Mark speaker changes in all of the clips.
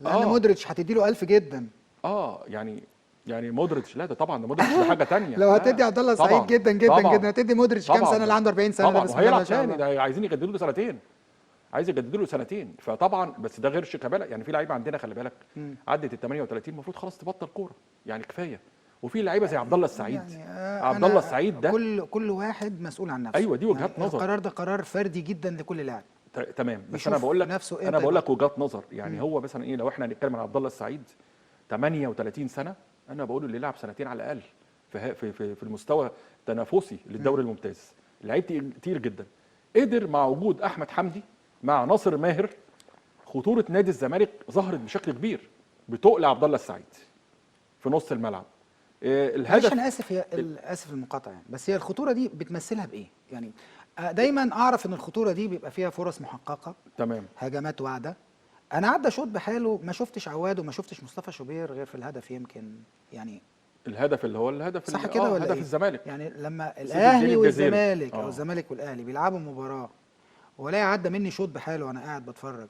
Speaker 1: لان مودريتش هتدي له 1000 جدا.
Speaker 2: يعني مودريتش، لا ده طبعا، ده مودريتش ده حاجه ثانيه.
Speaker 1: لو هتدي عبد الله السعيد جدا جدا جدا، هتدي مودريتش كام سنه اللي عنده 40 سنه ده؟
Speaker 2: بسم الله ما شاء الله. ده عايزين يجددوا له سنتين، عايز يجددوا له سنتين. فطبعا بس ده غير شيكابالا. يعني في لعيبه عندنا خلي بالك عدت ال 38 المفروض خلاص تبطل كوره، يعني كفايه. وفي لعيبه زي عبد الله السعيد.
Speaker 1: يعني
Speaker 2: عبد الله السعيد ده
Speaker 1: كل واحد مسؤول عن نفسه.
Speaker 2: ايوه دي وجهات نظر.
Speaker 1: القرار ده قرار فردي جدا لكل لاعب.
Speaker 2: تمام، بس انا بقول لك، وجهات نظر. يعني هو مثلا ايه، لو احنا هنتكلم عن عبد الله السعيد 38 سنه، انا بقول اللي لعب سنتين على الاقل في المستوى التنافسي للدوري الممتاز. لعيب كتير جدا. قدر مع وجود احمد حمدي مع ناصر ماهر، خطوره نادي الزمالك ظهرت بشكل كبير بتقل عبد الله السعيد في نص الملعب.
Speaker 1: الهدف، انا اسف المقاطعه يعني، بس هي الخطوره دي بتمثلها بايه؟ يعني دايما اعرف ان الخطوره دي بيبقى فيها فرص محققه،
Speaker 2: تمام،
Speaker 1: هجمات واعده. انا عدى شوط بحاله، ما شفتش عواد وما شفتش مصطفى شوبير غير في الهدف يمكن. يعني
Speaker 2: الهدف اللي هو الهدف
Speaker 1: صح كده ولا
Speaker 2: هدف
Speaker 1: إيه؟
Speaker 2: الزمالك.
Speaker 1: يعني لما الاهلي والزمالك او الزمالك والاهلي بيلعبوا مباراه ولا عدى مني شوط بحاله وانا قاعد بتفرج،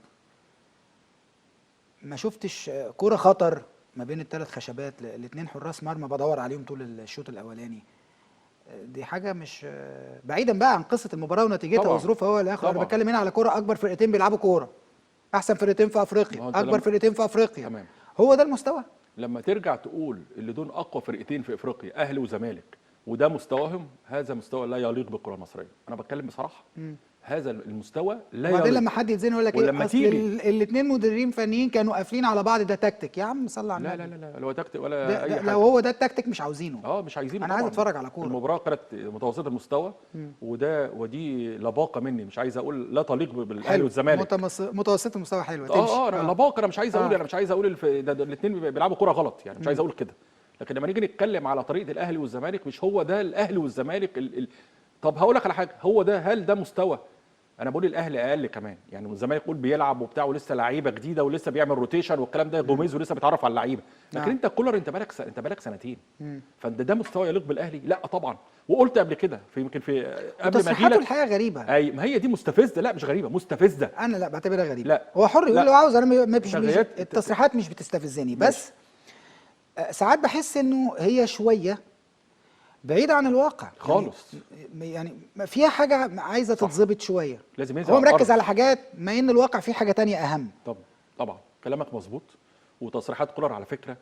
Speaker 1: ما شفتش كوره خطر ما بين الثلاث خشبات الاثنين حراس مرمى بدور عليهم طول الشوط الاولاني. دي حاجه مش بعيدا بقى عن قصه المباراه ونتيجتها وظروفها هو الاخر. انا بتكلم هنا على كوره اكبر فرقتين بيلعبوا كوره، احسن فرقتين في افريقيا، اكبر فرقتين في افريقيا.
Speaker 2: تمام.
Speaker 1: هو ده المستوى.
Speaker 2: لما ترجع تقول اللي دول اقوى فرقتين في افريقيا اهلي وزمالك وده مستواهم، هذا مستوى لا يليق بالكره المصريه. انا بتكلم بصراحه. هذا المستوى لا يليق.
Speaker 1: وبعدين لما حد يتزنق يقول لك ايه، اصل الاثنين مدربين فنيين كانوا قافلين على بعض، ده تكتيك. يا عم صلي على النبي.
Speaker 2: لا لا تكتيك ولا اي حاجه.
Speaker 1: لو هو ده التكتيك مش عاوزينه.
Speaker 2: مش عايزينه.
Speaker 1: انا عايز اتفرج على كوره.
Speaker 2: المباراه كانت متوسطه المستوى، ودي لباقه مني، مش عايز اقول لا تليق بالاهلي والزمالك.
Speaker 1: متوسطه المستوى حلوه.
Speaker 2: لباقه. انا مش عايز اقول انا مش عايز اقول الاثنين بيلعبوا كوره غلط، يعني مش عايز اقول كده. لكن لما نيجي نتكلم على طريقه الاهلي والزمالك، مش هو ده الاهلي والزمالك. طب هقول لك على حاجه، هو ده، هل ده مستوى؟ انا بقول الاهلي اقل كمان. يعني الزمالك يقول بيلعب وبتاع ولسه لعيبه جديده ولسه بيعمل روتيشن والكلام ده، جوميز ولسه بيتعرف على اللعيبه. لكن انت كولر، انت بالك سنتين. فده مستوى يليق بالاهلي؟ لا طبعا. وقلت قبل كده يمكن في قبل ما اجي لك
Speaker 1: الحقيقه غريبه.
Speaker 2: ما هي دي مستفزه. لا مش غريبه، مستفزه.
Speaker 1: انا لا بعتبرها غريبه.
Speaker 2: لا
Speaker 1: هو حر يقول اللي عاوز. انا مش التصريحات مش بتستفزني، بس ساعات بحس انه هي شويه بعيدة عن الواقع
Speaker 2: خالص.
Speaker 1: يعني فيها حاجة عايزة تتظبط شوية.
Speaker 2: لازم ينزل.
Speaker 1: هو مركز على حاجات، ما ان الواقع فيه حاجة تانية أهم.
Speaker 2: طبعا كلامك مظبوط. وتصريحات كولر على فكرة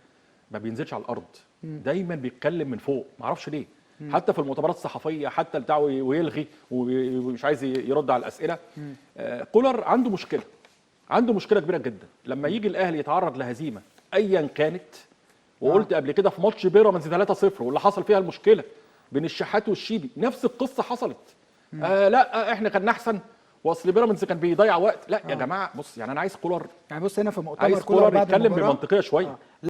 Speaker 2: ما بينزلش على الأرض، دايما بيتكلم من فوق، ما اعرفش ليه. حتى في المؤتمرات الصحفية، حتى بتاعه ويلغي ومش عايز يرد على الأسئلة. كولر عنده مشكلة كبيرة جدا لما يجي الأهلي يتعرض لهزيمة أيا كانت. وقلت قبل كده في ماتش بيراميدز 3-0 واللي حصل فيها المشكله بين الشحات والشيبي، نفس القصه حصلت. لا احنا كنا احسن، واصل بيراميدز كان بيضيع وقت. لا يا جماعه، بص يعني انا عايز كولر،
Speaker 1: يعني بص هنا في مؤتمر
Speaker 2: كولر يتكلم بمنطقيه شويه.